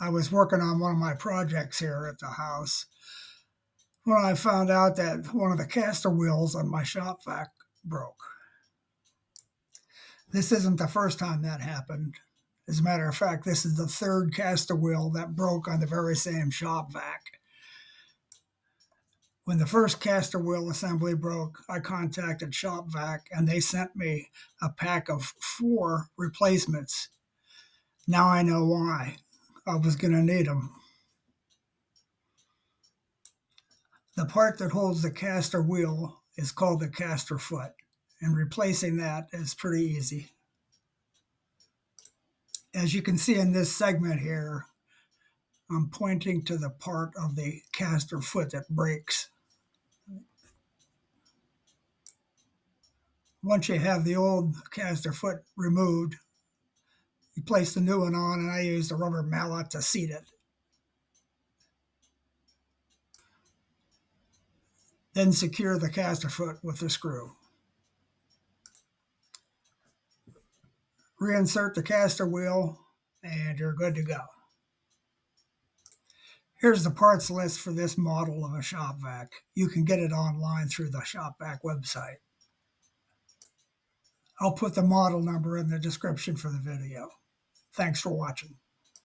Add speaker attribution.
Speaker 1: I was working on one of my projects here at the house when I found out that one of the caster wheels on my Shop-Vac broke. This isn't the first time that happened. As a matter of fact, this is the third caster wheel that broke on the very same Shop-Vac. When the first caster wheel assembly broke, I contacted Shop-Vac and they sent me a pack of 4 replacements. Now I know why. I was going to need them. The part that holds the caster wheel is called the caster foot, and replacing that is pretty easy. As you can see in this segment here, I'm pointing to the part of the caster foot that breaks. Once you have the old caster foot removed, you place the new one on, and I use a rubber mallet to seat it. Then secure the caster foot with a screw. Reinsert the caster wheel, and you're good to go. Here's the parts list for this model of a Shop-Vac. You can get it online through the Shop-Vac website. I'll put the model number in the description for the video. Thanks for watching.